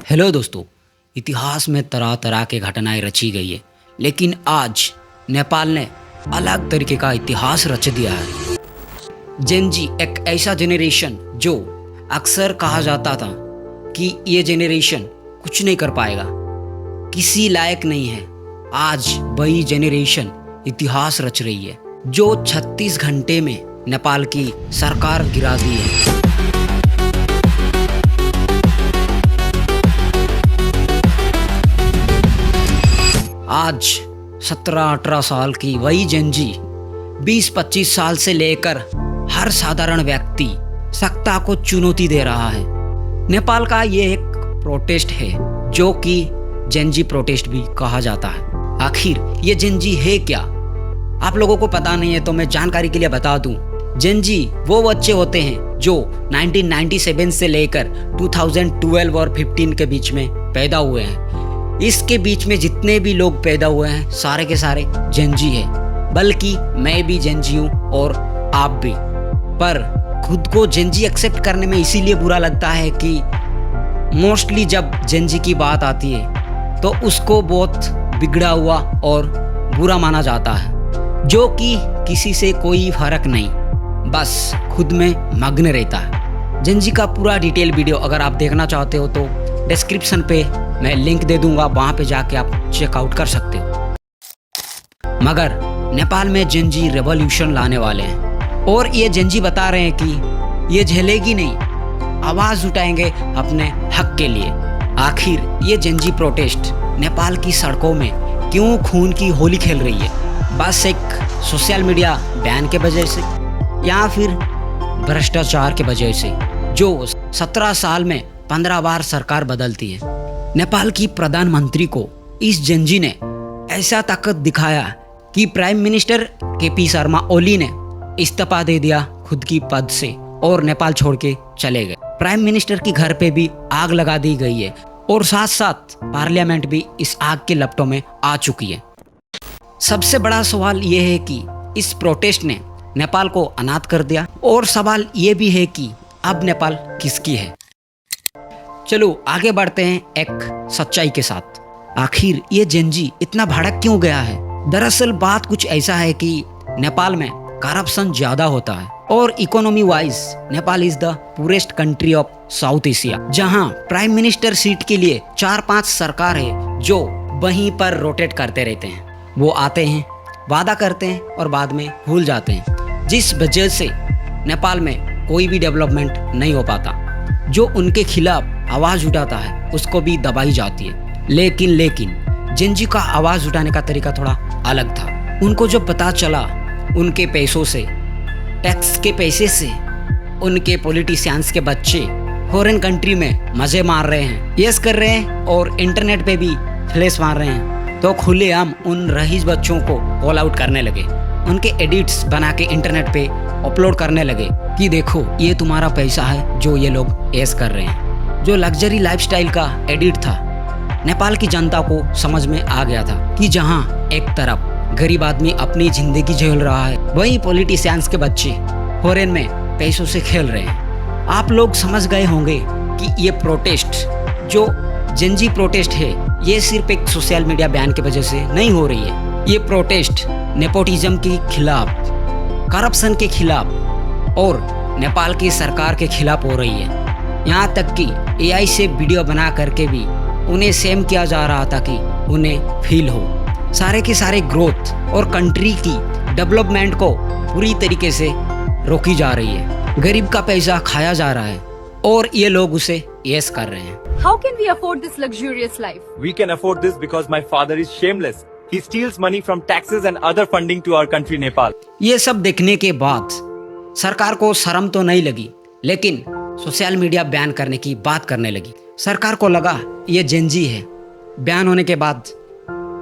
Hello दोस्तों, इतिहास में तरह तरह के घटनाएं रची गई है, लेकिन आज नेपाल ने अलग तरीके का इतिहास रच दिया है। जेन जी एक ऐसा जेनरेशन जो अक्सर कहा जाता था कि ये जेनरेशन कुछ नहीं कर पाएगा, किसी लायक नहीं है। आज वही जेनरेशन इतिहास रच रही है जो 36 घंटे में नेपाल की सरकार गिरा दी है। आज 17-18 साल की वही जेन जी 20-25 साल से लेकर हर साधारण व्यक्ति सत्ता को चुनौती दे रहा है। नेपाल का ये एक प्रोटेस्ट है जो कि जेन जी प्रोटेस्ट भी कहा जाता है। आखिर ये जेन जी है क्या, आप लोगों को पता नहीं है तो मैं जानकारी के लिए बता दूं। जेन जी वो बच्चे होते हैं जो 1997 से लेकर 2012 और 15 के बीच में पैदा हुए हैं। इसके बीच में जितने भी लोग पैदा हुए हैं सारे के सारे जेन जी है, बल्कि मैं भी जेन जी हूँ और आप भी। पर खुद को जेन जी एक्सेप्ट करने में इसीलिए बुरा लगता है कि मोस्टली जब जेन जी की बात आती है तो उसको बहुत बिगड़ा हुआ और बुरा माना जाता है, जो कि किसी से कोई फर्क नहीं, बस खुद में मग्न रहता है। जेन जी का पूरा डिटेल वीडियो अगर आप देखना चाहते हो तो डिस्क्रिप्शन पे मैं लिंक दे दूंगा, वहां पे जाके आप चेकआउट कर सकते हो। मगर नेपाल में जेन जी रेवोल्यूशन लाने वाले हैं और ये जेन जी बता रहे हैं कि ये झेलेगी नहीं, आवाज उठाएंगे अपने हक के लिए। आखिर ये जेन जी प्रोटेस्ट नेपाल की सड़कों में क्यों खून की होली खेल रही है? बस एक सोशल मीडिया बैन के वजह से या फिर भ्रष्टाचार के वजह से, जो 17 साल में 15 बार सरकार बदलती है। नेपाल की प्रधानमंत्री को इस जेन जी ने ऐसा ताकत दिखाया कि prime minister KP Sharma Oli ने इस्तीफा दे दिया खुद की पद से और नेपाल छोड़ के चले गए। प्राइम मिनिस्टर की घर पे भी आग लगा दी गई है और साथ साथ पार्लियामेंट भी इस आग के लपटों में आ चुकी है। सबसे बड़ा सवाल ये है कि इस प्रोटेस्ट ने नेपाल को अनाथ कर दिया, और सवाल ये भी है कि अब नेपाल किसकी है। चलो आगे बढ़ते हैं एक सच्चाई के साथ। आखिर ये जेन जी इतना भड़क क्यों गया है? दरअसल बात कुछ ऐसा है कि नेपाल में करप्शन ज्यादा होता है और economy wise Nepal is the poorest country of South Asia, जहां प्राइम मिनिस्टर सीट के लिए 4-5 सरकार है जो वहीं पर रोटेट करते रहते हैं। वो आते हैं, वादा करते हैं और बाद में भूल जाते हैं, जिस वजह से नेपाल में कोई भी डेवलपमेंट नहीं हो पाता। जो उनके खिलाफ आवाज उठाता है उसको भी दबाई जाती है। लेकिन जेन जी का आवाज उठाने का तरीका थोड़ा अलग था। उनको जो पता चला उनके पैसों से, टैक्स के पैसे से, उनके पॉलिटिशियंस के बच्चे फॉरेन कंट्री में मजे मार रहे हैं, यस कर रहे हैं और इंटरनेट पे भी फ्लैश मार रहे हैं, तो खुलेआम उन रईस बच्चों को कॉल आउट करने लगे। उनके एडिट्स बना के इंटरनेट पे अपलोड करने लगे कि देखो ये तुम्हारा पैसा है जो ये लोग ऐश कर रहे हैं। जो लग्जरी लाइफस्टाइल का एडिट था, नेपाल की जनता को समझ में आ गया था कि जहां एक तरफ गरीब आदमी अपनी जिंदगी झेल रहा है, वहीं पॉलिटिशियंस के बच्चे फॉरेन में पैसों से खेल रहे हैं। आप लोग समझ गए होंगे कि ये प्रोटेस्ट जो जेन जी प्रोटेस्ट है, ये सिर्फ एक सोशल मीडिया बैन की वजह से नहीं हो रही है। ये प्रोटेस्ट नेपोटिज्म के खिलाफ, करप्शन के खिलाफ और नेपाल की सरकार के खिलाफ हो रही है। यहाँ तक कि AI से वीडियो बना करके भी उन्हें सेम किया जा रहा था कि उन्हें फील हो। सारे के सारे ग्रोथ और कंट्री की डेवलपमेंट को पूरी तरीके से रोकी जा रही है। गरीब का पैसा खाया जा रहा है और ये लोग उसे यस कर रहे हैं। How can we afford this luxurious life? We can afford this because my father is shameless. He steals money from taxes and other funding to our country Nepal. ये सब देखने के बाद सरकार को शर्म तो नहीं लगी, लेकिन सोशल मीडिया बैन करने की बात करने लगी। सरकार को लगा ये जेन जी है, बैन होने के बाद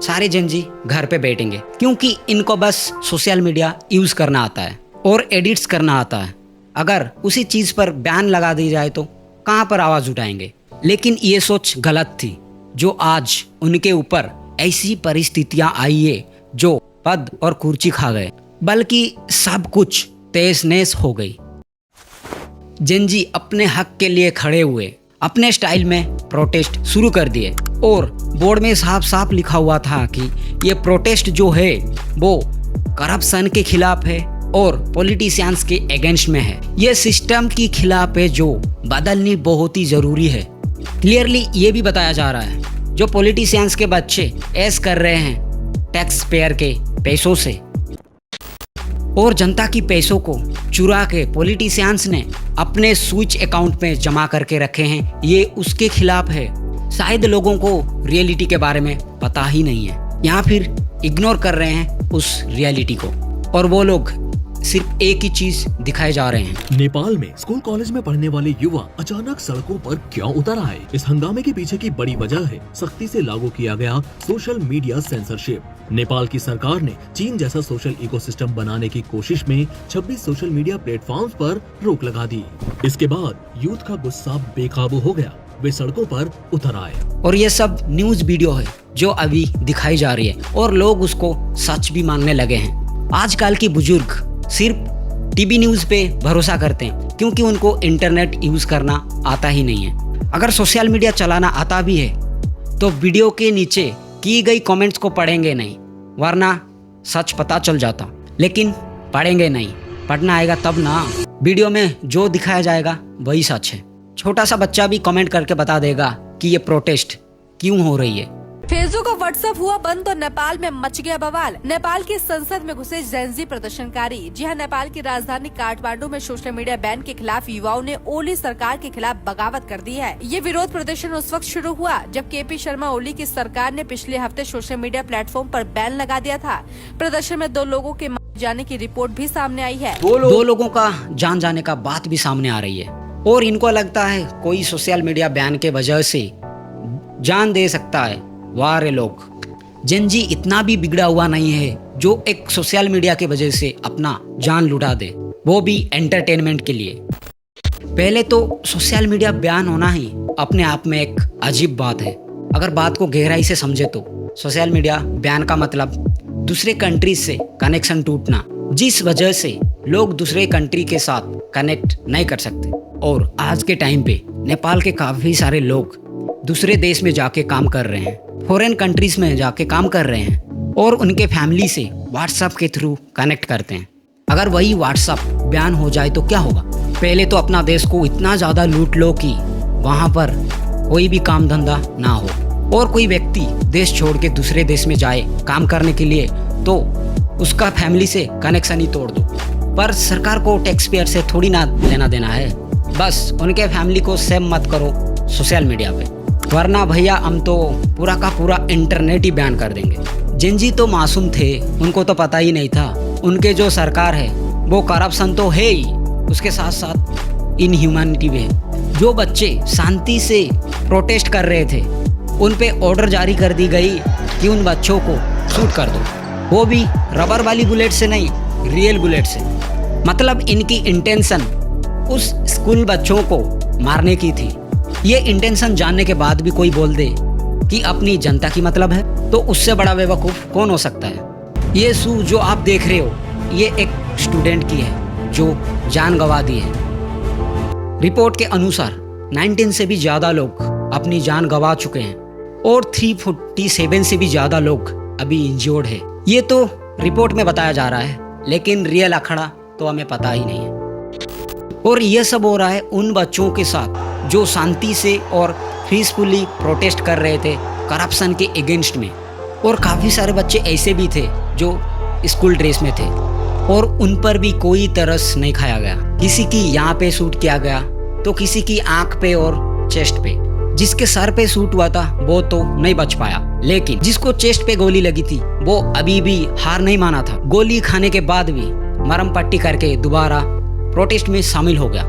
सारे जेन जी घर पे बैठेंगे, क्योंकि इनको बस सोशल मीडिया यूज करना आता है और एडिट्स करना आता है। अगर उसी चीज पर बैन लगा दी जाए तो कहाँ पर आवाज उठाएंगे? लेकिन ये सोच गलत थी। जो आज उनके ऊपर ऐसी परिस्थितियां आई है जो पद और कुर्सी खा गए, बल्कि सब कुछ तहस नहस हो गई। जेन जी अपने हक के लिए खड़े हुए, अपने स्टाइल में प्रोटेस्ट शुरू कर दिए और बोर्ड में साफ साफ लिखा हुआ था कि ये प्रोटेस्ट जो है वो करप्शन के खिलाफ है और पॉलिटिशियंस के अगेंस्ट में है। ये सिस्टम के खिलाफ है जो बदलनी बहुत ही जरूरी है। क्लियरली ये भी बताया जा रहा है जो पॉलिटिशियंस के बच्चे ऐश कर रहे हैं टैक्स पेयर के पैसों से और जनता की पैसों को चुरा के पॉलिटिशियंस ने अपने स्विच अकाउंट में जमा करके रखे हैं, ये उसके खिलाफ है। शायद लोगों को रियलिटी के बारे में पता ही नहीं है या फिर इग्नोर कर रहे हैं उस रियलिटी को और वो लोग सिर्फ एक ही चीज दिखाए जा रहे हैं। नेपाल में स्कूल कॉलेज में पढ़ने वाले युवा अचानक सड़कों पर क्यों उतर आए? इस हंगामे के पीछे की बड़ी वजह है सख्ती से लागू किया गया सोशल मीडिया सेंसरशिप। नेपाल की सरकार ने चीन जैसा सोशल इकोसिस्टम बनाने की कोशिश में 26 सोशल मीडिया प्लेटफॉर्म्स पर रोक लगा दी। इसके बाद यूथ का गुस्सा बेकाबू हो गया, वे सड़कों पर उतर आए और ये सब न्यूज वीडियो है जो अभी दिखाई जा रही है और लोग उसको सच भी मानने लगे हैं। आजकल की बुजुर्ग सिर्फ टीवी न्यूज पे भरोसा करते हैं क्योंकि उनको इंटरनेट यूज करना आता ही नहीं है। अगर सोशल मीडिया चलाना आता भी है तो वीडियो के नीचे की गई कमेंट्स को पढ़ेंगे नहीं, वरना सच पता चल जाता। लेकिन पढ़ेंगे नहीं, पढ़ना आएगा तब ना। वीडियो में जो दिखाया जाएगा वही सच है। छोटा सा बच्चा भी कमेंट करके बता देगा कि ये प्रोटेस्ट क्यों हो रही है। फेसबुक और व्हाट्सएप हुआ बंद तो नेपाल में मच गया बवाल। नेपाल की संसद में घुसे जेनजी प्रदर्शनकारी। जी हां, नेपाल की राजधानी काठमांडू में सोशल मीडिया बैन के खिलाफ युवाओं ने ओली सरकार के खिलाफ बगावत कर दी है। ये विरोध प्रदर्शन उस वक्त शुरू हुआ जब केपी शर्मा ओली की सरकार ने पिछले हफ्ते सोशल मीडिया प्लेटफॉर्म पर बैन लगा दिया था। प्रदर्शन में 2 लोगों के मारे जाने की रिपोर्ट भी सामने आई है। 2 लोगों का जान जाने का बात भी सामने आ रही है और इनको लगता है कोई सोशल मीडिया बैन के वजह से जान दे सकता है। वाह रे लोग, जेनजी इतना भी बिगड़ा हुआ नहीं है जो एक सोशल मीडिया के वजह से अपना जान लुटा दे, वो भी एंटरटेनमेंट के लिए। पहले तो सोशल मीडिया बैन होना ही अपने आप में एक अजीब बात है। अगर बात को गहराई से समझे तो सोशल मीडिया बैन का मतलब दूसरे कंट्री से कनेक्शन टूटना, जिस वजह से लोग दूसरे कंट्री के साथ कनेक्ट नहीं कर सकते। और आज के टाइम पे नेपाल के काफ़ी सारे लोग दूसरे देश में जाके काम कर रहे हैं, फॉरेन कंट्रीज में जाके काम कर रहे हैं और उनके फैमिली से व्हाट्सएप के थ्रू कनेक्ट करते हैं। अगर वही व्हाट्सएप बैन हो जाए तो क्या होगा? पहले तो अपना देश को इतना ज़्यादा लूट लो कि वहाँ पर कोई भी काम धंधा ना हो और कोई व्यक्ति देश छोड़ के दूसरे देश में जाए काम करने के लिए तो उसका फैमिली से कनेक्शन ही तोड़ दो। पर सरकार को टैक्स पेयर से थोड़ी ना लेना देना है, बस उनके फैमिली को सेव मत करो सोशल मीडिया पे, वरना भैया हम तो पूरा का पूरा इंटरनेट ही बैन कर देंगे। जेनजी तो मासूम थे, उनको तो पता ही नहीं था उनके जो सरकार है वो करप्शन तो है ही, उसके साथ साथ इनह्यूमैनिटी भी है। जो बच्चे शांति से प्रोटेस्ट कर रहे थे उन पे ऑर्डर जारी कर दी गई कि उन बच्चों को शूट कर दो, वो भी रबर वाली बुलेट से नहीं, रियल बुलेट से। मतलब इनकी इंटेंशन उस स्कूल बच्चों को मारने की थी। ये इंटेंशन जानने के बाद भी कोई बोल दे कि अपनी जनता की मतलब है तो उससे बड़ा बेवकूफ़ कौन हो सकता है। ये शू जो आप देख रहे हो ये एक स्टूडेंट की है जो जान गंवा दी है। रिपोर्ट के अनुसार 19 से भी ज़्यादा लोग अपनी जान गंवा चुके हैं और 347 से भी ज़्यादा लोग अभी इंजर्ड है। ये तो रिपोर्ट में बताया जा रहा है, लेकिन रियल आंकड़ा तो हमें पता ही नहीं है। और ये सब हो रहा है उन बच्चों के साथ जो शांति से और पीसफुली प्रोटेस्ट कर रहे थे करप्शन के अगेंस्ट में। और काफ़ी सारे बच्चे ऐसे भी थे जो स्कूल ड्रेस में थे और उन पर भी कोई तरस नहीं खाया गया। किसी की यहाँ पे शूट किया गया तो किसी की आंख पे और चेस्ट पे। जिसके सर पे शूट हुआ था वो तो नहीं बच पाया, लेकिन जिसको चेस्ट पे गोली लगी थी वो अभी भी हार नहीं माना था। गोली खाने के बाद भी मरहम पट्टी करके दोबारा प्रोटेस्ट में शामिल हो गया।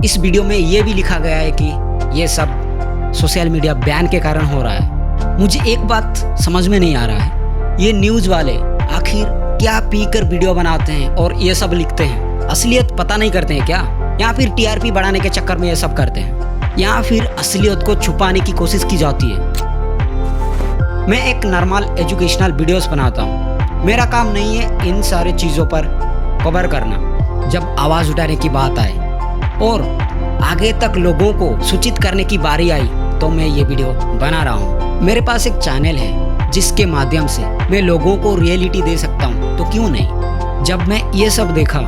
इस वीडियो में ये भी लिखा गया है कि ये सब सोशल मीडिया बैन के कारण हो रहा है। मुझे एक बात समझ में नहीं आ रहा है, ये न्यूज़ वाले आखिर क्या पीकर वीडियो बनाते हैं और ये सब लिखते हैं? असलियत पता नहीं करते हैं क्या? या फिर टीआरपी बढ़ाने के चक्कर में ये सब करते हैं, या फिर असलियत को छुपाने की कोशिश की जाती है? मैं एक नॉर्मल एजुकेशनल वीडियोस बनाता हूँ। मेरा काम नहीं है इन सारे चीज़ों पर कवर करना। जब आवाज़ उठाने की बात आए और आगे तक लोगों को सूचित करने की बारी आई तो मैं ये वीडियो बना रहा हूँ। मेरे पास एक चैनल है जिसके माध्यम से मैं लोगों को रियलिटी दे सकता हूँ, तो क्यों नहीं। जब मैं ये सब देखा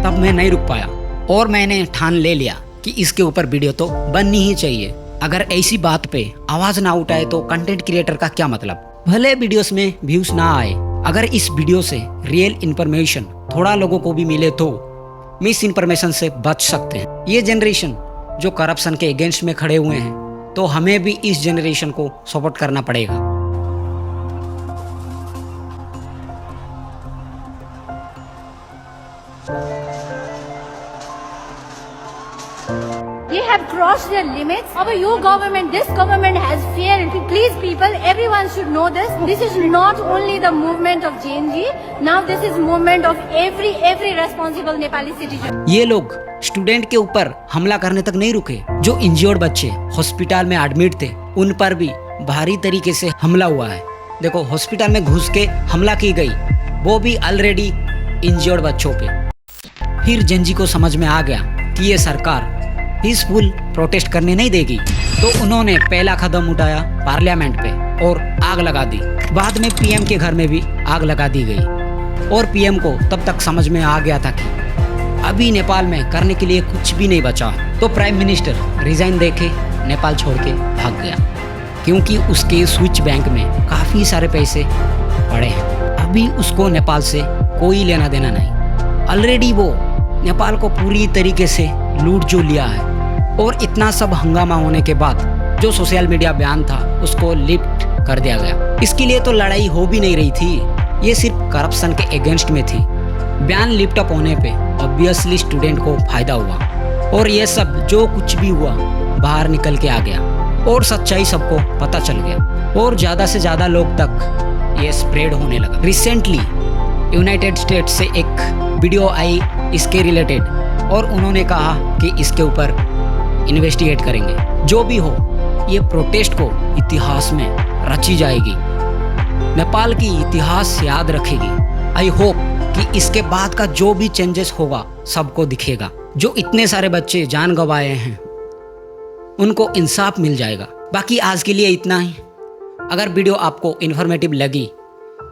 तब मैं नहीं रुक पाया और मैंने ठान ले लिया कि इसके ऊपर वीडियो तो बननी ही चाहिए। अगर ऐसी बात पे आवाज ना उठाए तो कंटेंट क्रिएटर का क्या मतलब। भले वीडियोस में व्यूज ना आए, अगर इस वीडियो से रियल इन्फॉर्मेशन थोड़ा लोगों को भी मिले तो मिस इन्फॉर्मेशन से बच सकते हैं। ये जनरेशन जो करप्शन के अगेंस्ट में खड़े हुए हैं, तो हमें भी इस जनरेशन को सपोर्ट करना पड़ेगा। They have crossed their limits. Our your government, this government has failed. Please people, everyone should know this. This is not only the movement of JNG. Now this is movement of every responsible Nepali citizen. ये लोग student के ऊपर हमला करने तक नहीं रुके। जो इंजर्ड बच्चे हॉस्पिटल में एडमिट थे उन पर भी भारी तरीके से हमला हुआ है। देखो, हॉस्पिटल में घुस के हमला की गई, वो भी ऑलरेडी इंजर्ड बच्चों पे। फिर जेनजी को समझ में आ गया कि ये सरकार पीसफुल प्रोटेस्ट करने नहीं देगी, तो उन्होंने पहला कदम उठाया पार्लियामेंट पे और आग लगा दी। बाद में पीएम के घर में भी आग लगा दी गई और पीएम को तब तक समझ में आ गया था कि अभी नेपाल में करने के लिए कुछ भी नहीं बचा। तो प्राइम मिनिस्टर रिजाइन देके नेपाल छोड़ के भाग गया, क्योंकि उसके स्विच बैंक में काफ़ी सारे पैसे पड़े हैं। अभी उसको नेपाल से कोई लेना देना नहीं। ऑलरेडी वो नेपाल को पूरी तरीके से लूट जो लिया है। और इतना सब हंगामा होने के बाद जो सोशल मीडिया बैन था उसको लिफ्ट कर दिया गया। इसके लिए तो लड़ाई हो भी नहीं रही थी, ये सिर्फ करप्शन के अगेंस्ट में थी। बैन लिफ्ट अप होने पे ऑब्वियसली स्टूडेंट को फायदा हुआ और ये सब जो कुछ भी हुआ बाहर निकल के आ गया और सच्चाई सबको पता चल गया और ज़्यादा से ज़्यादा लोग तक ये स्प्रेड होने लगा। रिसेंटली यूनाइटेड स्टेट्स से एक वीडियो आई इसके रिलेटेड और उन्होंने कहा कि इसके ऊपर इन्वेस्टिगेट करेंगे। जो भी हो, ये प्रोटेस्ट को इतिहास में रची जाएगी, नेपाल की इतिहास याद रखेगी। आई होप कि इसके बाद का जो भी चेंजेस होगा सबको दिखेगा। जो इतने सारे बच्चे जान गंवाए हैं उनको इंसाफ मिल जाएगा। बाकी आज के लिए इतना ही। अगर वीडियो आपको इन्फॉर्मेटिव लगी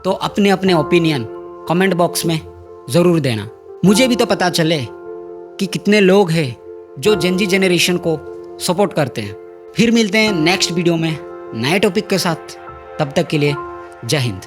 तो अपने अपने ओपिनियन कमेंट बॉक्स में ज़रूर देना। मुझे भी तो पता चले कि कितने लोग हैं जो जेनजी जनरेशन को सपोर्ट करते हैं। फिर मिलते हैं नेक्स्ट वीडियो में नए टॉपिक के साथ। तब तक के लिए जय हिंद।